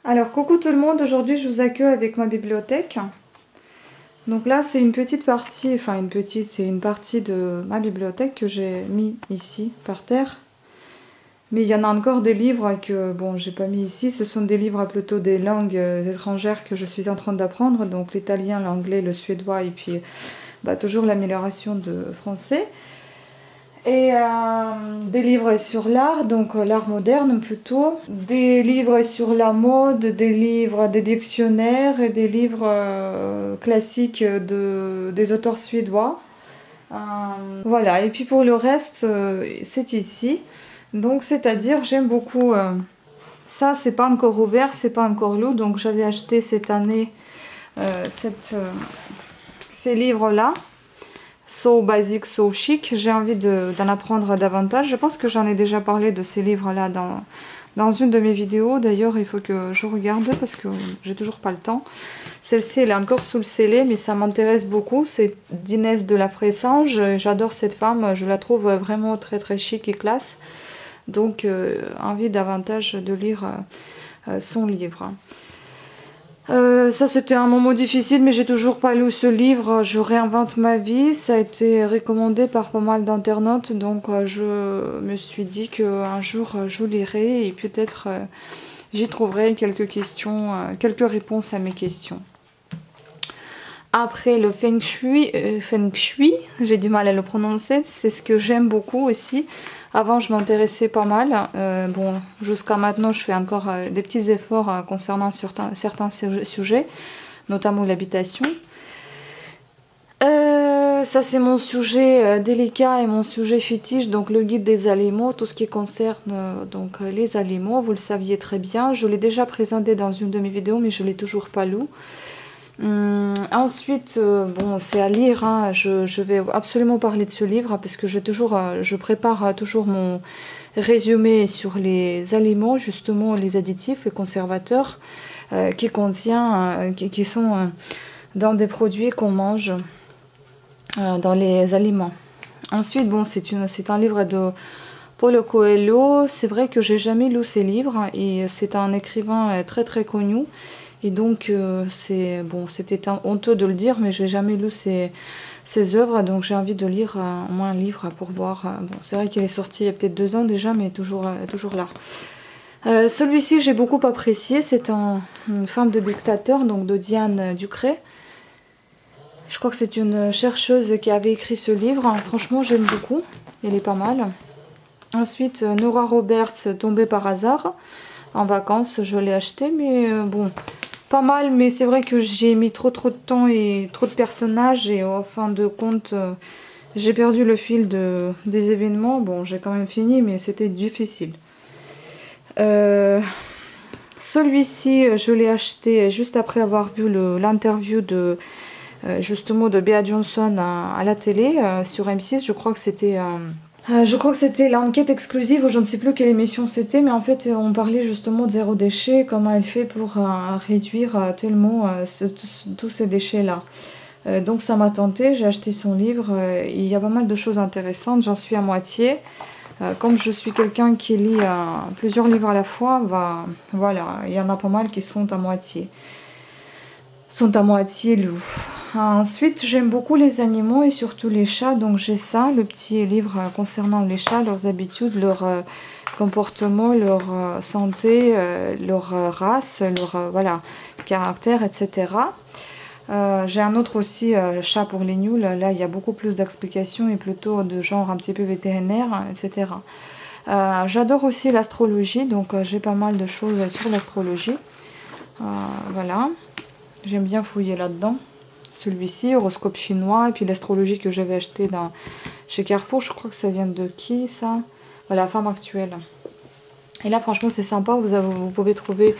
Alors coucou tout le monde, aujourd'hui je vous accueille avec ma bibliothèque. Donc là c'est une petite partie, c'est une partie de ma bibliothèque que j'ai mis ici par terre. Mais il y en a encore des livres que bon j'ai pas mis ici, ce sont des livres plutôt des langues étrangères que je suis en train d'apprendre, donc l'italien, l'anglais, le suédois et puis toujours l'amélioration de français. Et des livres sur l'art, donc l'art moderne plutôt, des livres sur la mode, des livres, des dictionnaires et des livres classiques des auteurs suédois. Euh, voilà, et puis pour le reste, c'est ici. Donc c'est-à-dire j'aime beaucoup ça, c'est pas encore ouvert, c'est pas encore lu, donc j'avais acheté cette année ces livres-là. So basic, so chic, j'ai envie d'en apprendre davantage. Je pense que j'en ai déjà parlé de ces livres-là dans une de mes vidéos. D'ailleurs, il faut que je regarde parce que j'ai toujours pas le temps. Celle-ci, elle est encore sous le scellé, mais ça m'intéresse beaucoup. C'est d'Inès de la Fressange. J'adore cette femme, je la trouve vraiment très très chic et classe. Donc, envie davantage de lire son livre. Ça c'était un moment difficile, mais j'ai toujours pas lu ce livre. Je réinvente ma vie. Ça a été recommandé par pas mal d'internautes, donc je me suis dit qu'un jour je lirai et peut-être j'y trouverai quelques questions, quelques réponses à mes questions. Après le feng shui, j'ai du mal à le prononcer, c'est ce que j'aime beaucoup aussi. Avant, je m'intéressais pas mal. Bon, jusqu'à maintenant, je fais encore des petits efforts concernant certains sujets, notamment l'habitation. Ça, c'est mon sujet délicat et mon sujet fétiche, donc le guide des aliments, tout ce qui concerne donc les aliments. Vous le saviez très bien. Je l'ai déjà présenté dans une de mes vidéos, mais je l'ai toujours pas lu. Ensuite, bon, c'est à lire, hein. Je vais absolument parler de ce livre parce que je prépare toujours mon résumé sur les aliments, justement les additifs et conservateurs qui sont dans des produits qu'on mange dans les aliments. Ensuite, bon, c'est un livre de Paulo Coelho. C'est vrai que j'ai jamais lu ces livres et c'est un écrivain très très connu. Et donc, c'était honteux de le dire, mais j'ai jamais lu ses œuvres, donc j'ai envie de lire au moins un livre pour voir. Bon, c'est vrai qu'il est sorti il y a peut-être 2 ans déjà, mais toujours là. Celui-ci, j'ai beaucoup apprécié. C'est une femme de dictateur, donc de Diane Ducré. Je crois que c'est une chercheuse qui avait écrit ce livre. Franchement, j'aime beaucoup. Il est pas mal. Ensuite, Nora Roberts, Tombée par hasard. En vacances, je l'ai acheté, mais bon... Pas mal, mais c'est vrai que j'ai mis trop de temps et trop de personnages et en fin de compte j'ai perdu le fil des événements. Bon, j'ai quand même fini, mais c'était difficile. Celui-ci, je l'ai acheté juste après avoir vu l'interview justement de Bea Johnson à la télé sur M6. Je crois que c'était l'enquête exclusive, ou je ne sais plus quelle émission c'était, mais en fait on parlait justement de zéro déchet, comment elle fait pour réduire tellement tous ces déchets-là. Donc ça m'a tenté, j'ai acheté son livre, il y a pas mal de choses intéressantes, j'en suis à moitié. Comme je suis quelqu'un qui lit plusieurs livres à la fois, voilà, il y en a pas mal qui sont à moitié lus. Ensuite, j'aime beaucoup les animaux et surtout les chats, donc j'ai ça, le petit livre concernant les chats, leurs habitudes, leur comportement, leur santé, leur race, leur caractère, etc. J'ai un autre aussi, chat pour les nuls. Là il y a beaucoup plus d'explications et plutôt de genre un petit peu vétérinaire, etc. J'adore aussi l'astrologie, donc j'ai pas mal de choses sur l'astrologie. Voilà, j'aime bien fouiller là-dedans. Celui-ci, horoscope chinois, et puis l'astrologie que j'avais acheté chez Carrefour, je crois que ça vient de qui ça? Voilà, Femme Actuelle. Et là franchement c'est sympa, vous pouvez trouver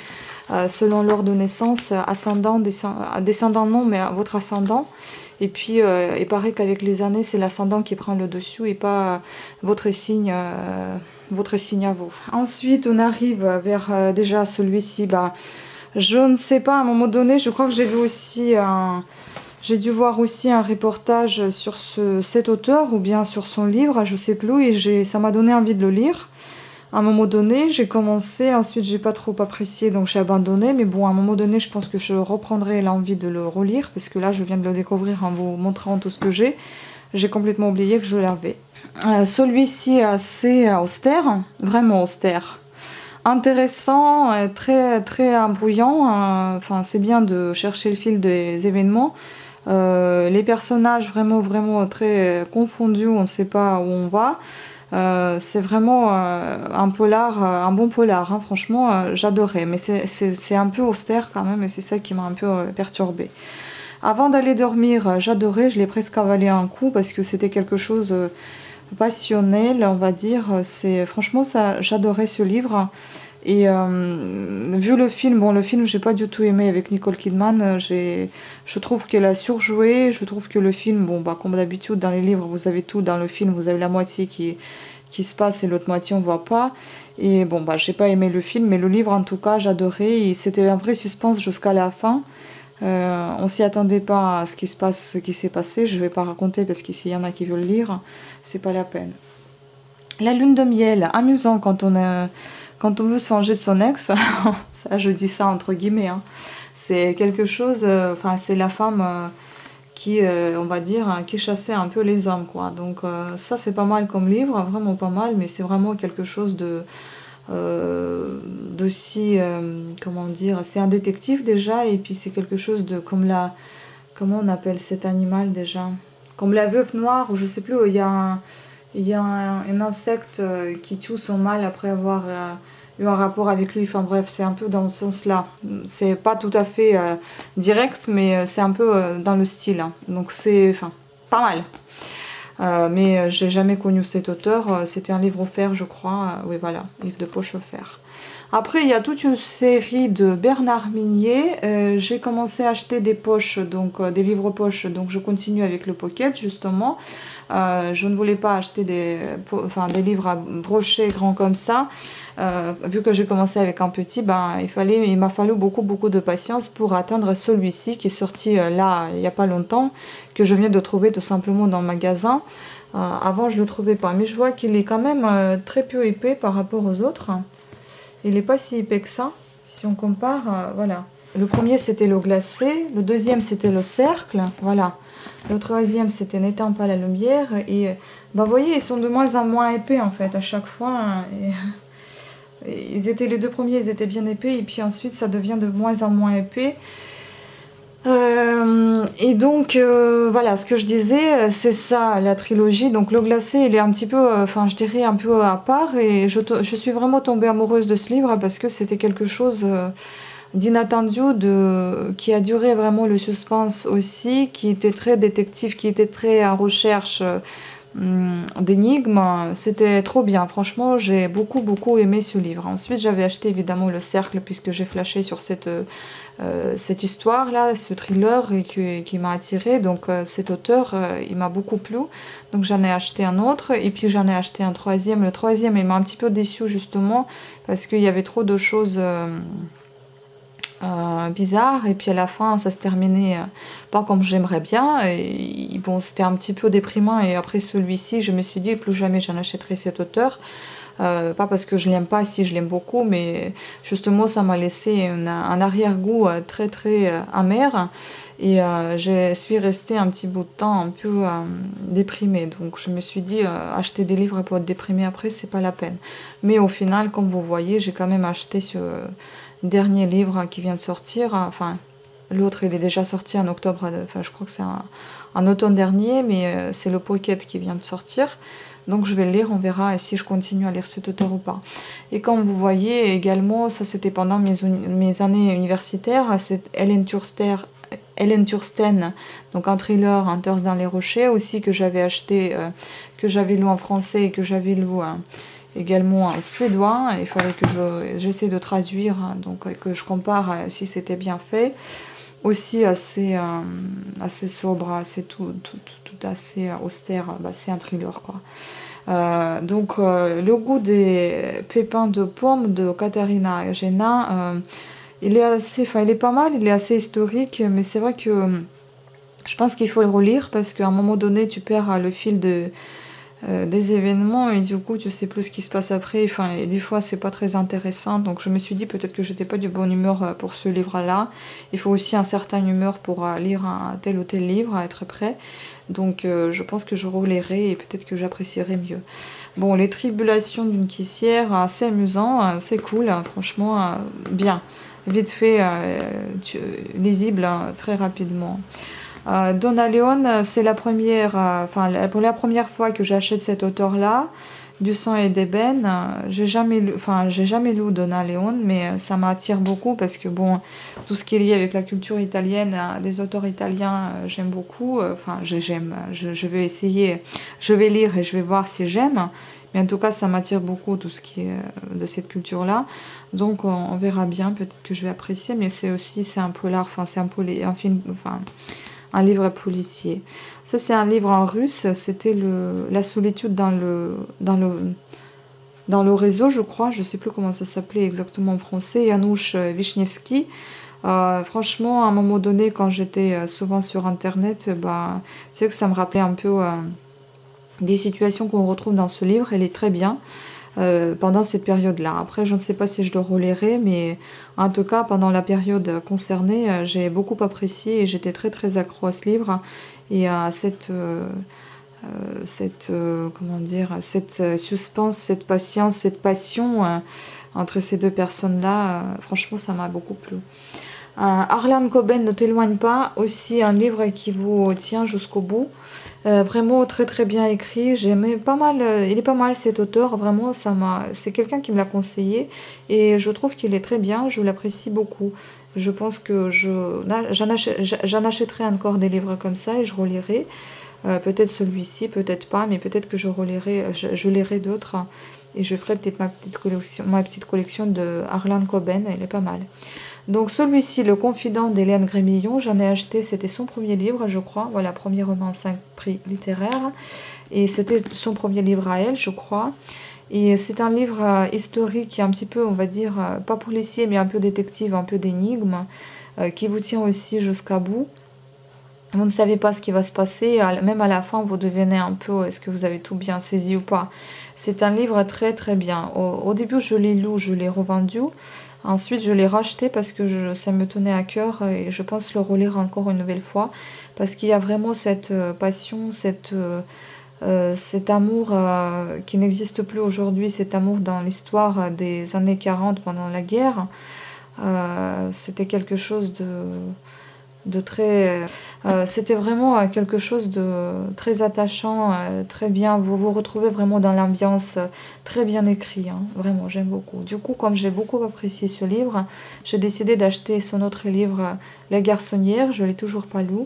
selon l'ordre de naissance, ascendant, descendant non, mais votre ascendant. Et puis il paraît qu'avec les années c'est l'ascendant qui prend le dessus et pas votre signe à vous. Ensuite on arrive vers déjà celui-ci, je ne sais pas, à un moment donné je crois que j'ai dû voir aussi un reportage sur cet auteur ou bien sur son livre, je sais plus, et ça m'a donné envie de le lire. À un moment donné, j'ai commencé, ensuite j'ai pas trop apprécié, donc j'ai abandonné. Mais bon, à un moment donné, je pense que je reprendrai l'envie de le relire, parce que là, je viens de le découvrir en vous montrant tout ce que j'ai. J'ai complètement oublié que je l'avais. Celui-ci est assez austère, vraiment austère. Intéressant, très, très embrouillant. Enfin, c'est bien de chercher le fil des événements. Les personnages vraiment, vraiment très confondus, on ne sait pas où on va. C'est vraiment un polar, un bon polar, hein. Franchement, j'adorais. Mais c'est un peu austère quand même, et c'est ça qui m'a un peu perturbée. Avant d'aller dormir, j'adorais, je l'ai presque avalé un coup parce que c'était quelque chose passionnel, on va dire. Franchement, ça, j'adorais ce livre. Et vu le film, bon, le film, j'ai pas du tout aimé avec Nicole Kidman. Je trouve qu'elle a surjoué. Je trouve que le film, bon, bah, comme d'habitude, dans les livres, vous avez tout. Dans le film, vous avez la moitié qui se passe et l'autre moitié, on voit pas. Et bon, bah, j'ai pas aimé le film, mais le livre, en tout cas, j'adorais. Et c'était un vrai suspense jusqu'à la fin. On s'y attendait pas à ce qui se passe, ce qui s'est passé. Je vais pas raconter parce que s'il y en a qui veulent lire, c'est pas la peine. La lune de miel, amusant quand on veut se venger de son ex. Ça, je dis ça entre guillemets, hein. C'est quelque chose, enfin, c'est la femme qui, on va dire, qui chassait un peu les hommes, quoi. Donc ça, c'est pas mal comme livre, vraiment pas mal, mais c'est vraiment quelque chose d'aussi, comment dire, c'est un détective déjà, et puis c'est quelque chose de comme comment on appelle cet animal déjà, comme la veuve noire, ou je sais plus, il y a un insecte qui tue son mâle après avoir eu un rapport avec lui. Enfin bref, c'est un peu dans ce sens-là. C'est pas tout à fait direct, mais c'est un peu dans le style, hein. Donc c'est, enfin, pas mal. Mais j'ai jamais connu cet auteur. C'était un livre offert, je crois. Oui, voilà, livre de poche offert. Après, il y a toute une série de Bernard Minier. J'ai commencé à acheter des poches, donc des livres poches. Donc je continue avec le Pocket, justement. Je ne voulais pas acheter des livres à brocher grands comme ça. Vu que j'ai commencé avec un petit, ben, il m'a fallu beaucoup de patience pour atteindre celui-ci qui est sorti là il n'y a pas longtemps, que je viens de trouver tout simplement dans le magasin. Avant je ne le trouvais pas, mais je vois qu'il est quand même très peu épais par rapport aux autres. Il n'est pas si épais que ça, si on compare, voilà. Le premier c'était le glacé, le deuxième c'était le cercle, voilà. Le troisième c'était N'éteins pas la lumière, et bah, vous voyez, ils sont de moins en moins épais en fait à chaque fois, hein, et les deux premiers ils étaient bien épais, et puis ensuite ça devient de moins en moins épais. Et donc voilà, ce que je disais, c'est ça la trilogie. Donc le glacé il est un petit peu, enfin je dirais un peu à part, et je suis vraiment tombée amoureuse de ce livre parce que c'était quelque chose d'inattendu, qui a duré vraiment le suspense aussi, qui était très détective, qui était très en recherche d'énigmes. C'était trop bien, franchement j'ai beaucoup aimé ce livre. Ensuite j'avais acheté évidemment Le Cercle puisque j'ai flashé sur cette histoire là, ce thriller, et qui m'a attirée. Donc cet auteur il m'a beaucoup plu, donc j'en ai acheté un autre, et puis j'en ai acheté un troisième. Le troisième il m'a un petit peu déçue justement parce qu'il y avait trop de choses bizarre, et puis à la fin ça se terminait pas comme j'aimerais bien, et bon c'était un petit peu déprimant. Et après celui-ci je me suis dit plus jamais j'en achèterai cet auteur, pas parce que je l'aime pas, si je l'aime beaucoup, mais justement ça m'a laissé un arrière-goût très amer, et je suis restée un petit bout de temps un peu déprimée. Donc je me suis dit acheter des livres pour être déprimée après c'est pas la peine. Mais au final, comme vous voyez, j'ai quand même acheté ce dernier livre qui vient de sortir. Enfin, l'autre il est déjà sorti en octobre, enfin je crois que c'est en automne dernier, mais c'est le Pocket qui vient de sortir. Donc je vais le lire, on verra si je continue à lire cet auteur ou pas. Et comme vous voyez également, ça c'était pendant mes années universitaires, c'est Hélène Tursten, donc un thriller, Un torse dans les rochers, aussi que j'avais acheté, que j'avais lu en français et que j'avais lu également en suédois. Il fallait que j'essaie de traduire, hein, donc que je compare si c'était bien fait. Aussi assez sobre, assez tout assez austère. Bah, c'est un thriller quoi. Donc Le goût des pépins de pommes de Katharina Gena, il est pas mal, il est assez historique, mais c'est vrai que je pense qu'il faut le relire parce qu'à un moment donné tu perds le fil des événements et du coup tu sais plus ce qui se passe après, enfin et des fois c'est pas très intéressant, donc je me suis dit peut-être que j'étais pas de bonne humeur pour ce livre-là. Il faut aussi un certain humeur pour lire un tel ou tel livre, à être prêt. Donc je pense que je relirai et peut-être que j'apprécierai mieux. Bon, les tribulations d'une caissière, assez amusant, c'est cool, franchement, bien. Vite fait, lisible, très rapidement. Donna Leon, c'est la première, pour la première fois que j'achète cet auteur-là, Du sang et d'ébène. J'ai jamais lu Donna Leon, mais ça m'attire beaucoup parce que bon, tout ce qui est lié avec la culture italienne, des auteurs italiens, j'aime beaucoup. Je vais essayer, je vais lire et je vais voir si j'aime. Mais en tout cas, ça m'attire beaucoup tout ce qui est de cette culture-là. Donc, on verra bien. Peut-être que je vais apprécier, mais c'est un polar, c'est un film, un livre policier. Ça, c'est un livre en russe. C'était La solitude dans le réseau, je crois. Je sais plus comment ça s'appelait exactement en français. Janusz Wisniewski. Franchement, à un moment donné, quand j'étais souvent sur Internet, c'est vrai que ça me rappelait un peu des situations qu'on retrouve dans ce livre. Elle est très bien. Pendant cette période-là. Après, je ne sais pas si je le relirai, mais en tout cas, pendant la période concernée, j'ai beaucoup apprécié et j'étais très très accro à ce livre et à comment dire, cette suspense, cette patience, cette passion entre ces deux personnes-là. Franchement, ça m'a beaucoup plu. Harlan Coben, Ne t'éloigne pas, aussi un livre qui vous tient jusqu'au bout. Vraiment très très bien écrit, j'aimais pas mal, il est pas mal cet auteur, vraiment c'est quelqu'un qui me l'a conseillé et je trouve qu'il est très bien, je l'apprécie beaucoup. Je pense que j'en achèterai encore des livres comme ça et je relirai. Peut-être celui-ci, peut-être pas, mais peut-être que je relirai, je lirai d'autres et je ferai peut-être ma petite collection de Harlan Coben, elle est pas mal. Donc celui-ci, Le Confident d'Hélène Grémillon, j'en ai acheté, c'était son premier livre, je crois. Voilà, premier roman 5 prix littéraire. Et c'était son premier livre à elle, je crois. Et c'est un livre historique qui est un petit peu, on va dire, pas policier, mais un peu détective, un peu d'énigme, qui vous tient aussi jusqu'à bout. Vous ne savez pas ce qui va se passer, même à la fin, vous devinez un peu est-ce que vous avez tout bien saisi ou pas. C'est un livre très très bien. Au début, je l'ai lu, je l'ai revendu. Ensuite, je l'ai racheté parce que ça me tenait à cœur et je pense le relire encore une nouvelle fois parce qu'il y a vraiment cette passion, cet amour qui n'existe plus aujourd'hui, cet amour dans l'histoire des années 40 pendant la guerre. C'était quelque chose de très... c'était vraiment quelque chose de très attachant, très bien. Vous vous retrouvez vraiment dans l'ambiance, très bien écrit, hein. Vraiment, j'aime beaucoup. Du coup, comme j'ai beaucoup apprécié ce livre, j'ai décidé d'acheter son autre livre, La Garçonnière. Je l'ai toujours pas lu,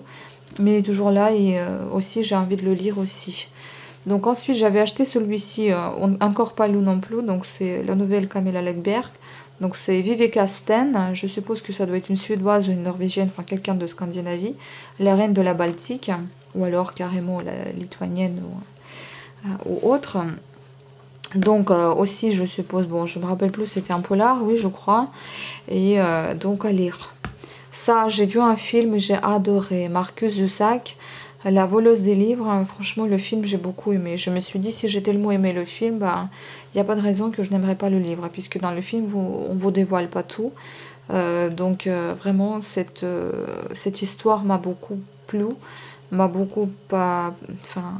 mais il est toujours là et aussi j'ai envie de le lire aussi. Donc ensuite, j'avais acheté celui-ci, encore pas lu non plus, donc c'est la nouvelle Camilla Läckberg. Donc c'est Viveka Sten, je suppose que ça doit être une Suédoise ou une Norvégienne, enfin quelqu'un de Scandinavie, la reine de la Baltique, ou alors carrément la Lituanienne ou autre. Donc aussi je suppose, bon je me rappelle plus, c'était un polar, oui je crois, et donc à lire. Ça, j'ai vu un film, j'ai adoré, Marcus Zusak, La voleuse des livres. Franchement, le film, j'ai beaucoup aimé. Je me suis dit, si j'ai tellement aimé le film, il n'y a pas de raison que je n'aimerais pas le livre, puisque dans le film, on ne vous dévoile pas tout. Donc, vraiment, cette histoire m'a beaucoup plu, m'a beaucoup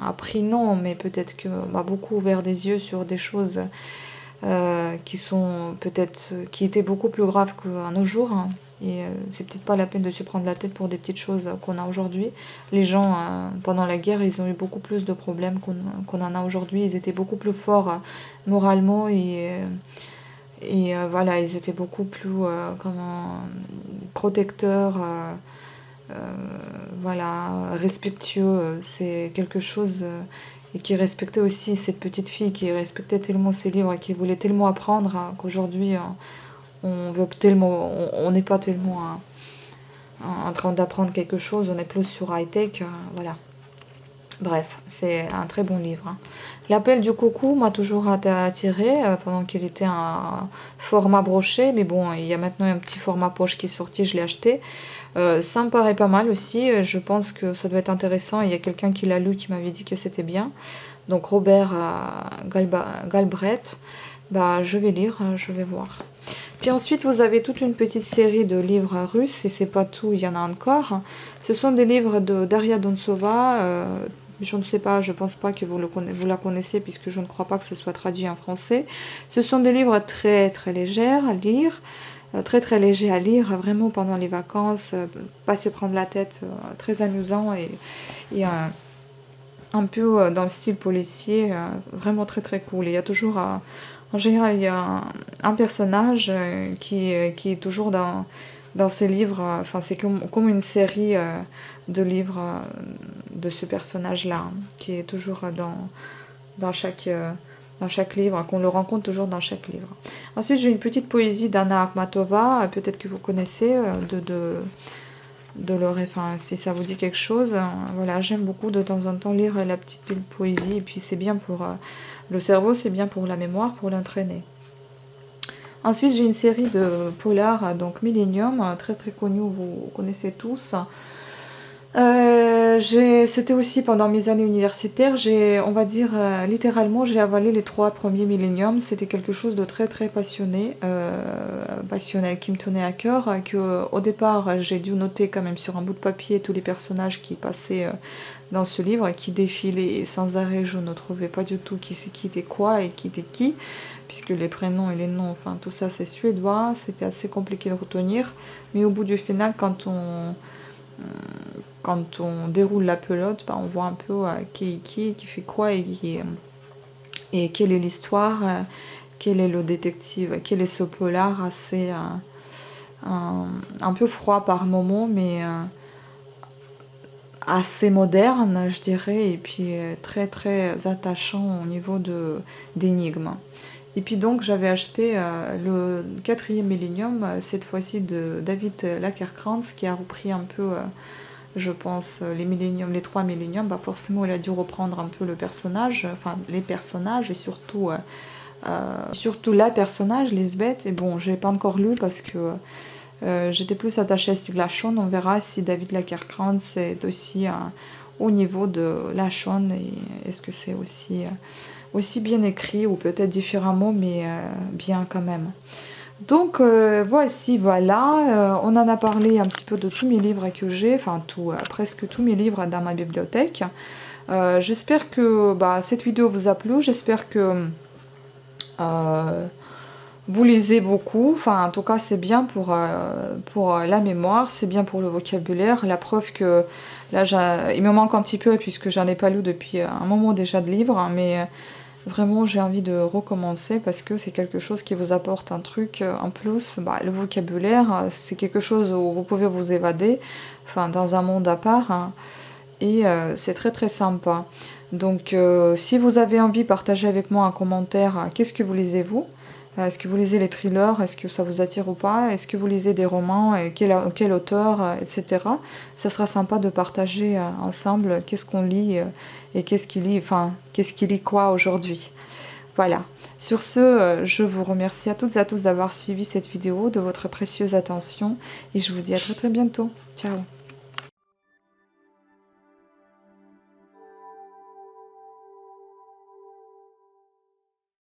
appris, non, mais peut-être que m'a beaucoup ouvert des yeux sur des choses qui étaient beaucoup plus graves qu'à nos jours, hein. Et c'est peut-être pas la peine de se prendre la tête pour des petites choses qu'on a aujourd'hui. Les gens, pendant la guerre, ils ont eu beaucoup plus de problèmes qu'on en a aujourd'hui. Ils étaient beaucoup plus forts moralement et voilà, ils étaient beaucoup plus protecteurs, voilà, respectueux. C'est quelque chose et qui respectait aussi cette petite fille qui respectait tellement ses livres et qui voulait tellement apprendre qu'aujourd'hui on n'est pas tellement en train d'apprendre quelque chose, on est plus sur high-tech, voilà. Bref, c'est un très bon livre, hein. L'appel du coucou m'a toujours attiré pendant qu'il était un format broché, mais bon, il y a maintenant un petit format poche qui est sorti, je l'ai acheté. Ça me paraît pas mal aussi, je pense que ça doit être intéressant, il y a quelqu'un qui l'a lu qui m'avait dit que c'était bien. donc Robert Galbraith, bah, je vais lire, je vais voir. Puis ensuite, vous avez toute une petite série de livres russes, et c'est pas tout, il y en a encore. Ce sont des livres de Daria Dontsova. Je ne sais pas, je pense pas que vous la connaissez, puisque je ne crois pas que ce soit traduit en français. Ce sont des livres très très légers à lire, très légers à lire, vraiment pendant les vacances, pas se prendre la tête, très amusant et un peu dans le style policier, vraiment très cool. Il y a toujours en général, il y a un personnage qui est toujours dans ces livres. Enfin, c'est comme une série de livres de ce personnage-là, qui est toujours dans chaque livre, qu'on le rencontre toujours dans chaque livre. Ensuite, j'ai une petite poésie d'Anna Akhmatova, peut-être que vous connaissez, enfin, si ça vous dit quelque chose. Voilà, j'aime beaucoup de temps en temps lire la petite poésie, et puis c'est bien pour le cerveau, c'est bien pour la mémoire, pour l'entraîner. Ensuite, j'ai une série de polars, donc Millennium, très connue, vous connaissez tous. C'était aussi pendant mes années universitaires, on va dire littéralement, j'ai avalé les 3 premiers Millennium. C'était quelque chose de très passionnel, qui me tenait à cœur, que au départ j'ai dû noter quand même sur un bout de papier tous les personnages qui passaient dans ce livre, qui défilaient sans arrêt. Je ne trouvais pas du tout qui était quoi et qui était qui, puisque les prénoms et les noms, enfin tout ça c'est suédois, c'était assez compliqué de retenir. Mais au bout du final, quand on déroule la pelote, bah, on voit un peu qui fait quoi et quelle est l'histoire, quel est le détective, quel est ce polar assez un peu froid par moment, mais assez moderne, je dirais, et puis très attachant au niveau d'énigmes. Et puis donc j'avais acheté le 4e Millennium, cette fois-ci de David Lagercrantz, qui a repris un peu, je pense, les 3 Millennium. Bah forcément il a dû reprendre un peu le personnage, enfin les personnages, et surtout la personnage, Lisbeth. Et bon, j'ai pas encore lu parce que j'étais plus attachée à Stieg Larsson. On verra si David Lagercrantz est aussi au niveau de Larsson, et est-ce que c'est aussi bien écrit, ou peut-être différemment, mais bien quand même. Donc voilà, on en a parlé un petit peu de tous mes livres que j'ai, enfin presque tous mes livres dans ma bibliothèque. J'espère que cette vidéo vous a plu, j'espère que vous lisez beaucoup. Enfin, en tout cas, c'est bien pour la mémoire, c'est bien pour le vocabulaire. La preuve que là, il me manque un petit peu, puisque j'en ai pas lu depuis un moment déjà de livres, hein, mais vraiment, j'ai envie de recommencer, parce que c'est quelque chose qui vous apporte un truc en plus. Le vocabulaire, c'est quelque chose où vous pouvez vous évader, enfin, dans un monde à part, hein, et c'est très sympa. Donc, si vous avez envie, partagez avec moi en commentaire qu'est-ce que vous lisez vous. Est-ce que vous lisez les thrillers? Est-ce que ça vous attire ou pas? Est-ce que vous lisez des romans? Et quel auteur, etc. Ça sera sympa de partager ensemble qu'est-ce qu'on lit et qu'est-ce qu'il lit quoi aujourd'hui. Voilà. Sur ce, je vous remercie à toutes et à tous d'avoir suivi cette vidéo, de votre précieuse attention, et je vous dis à très bientôt. Ciao!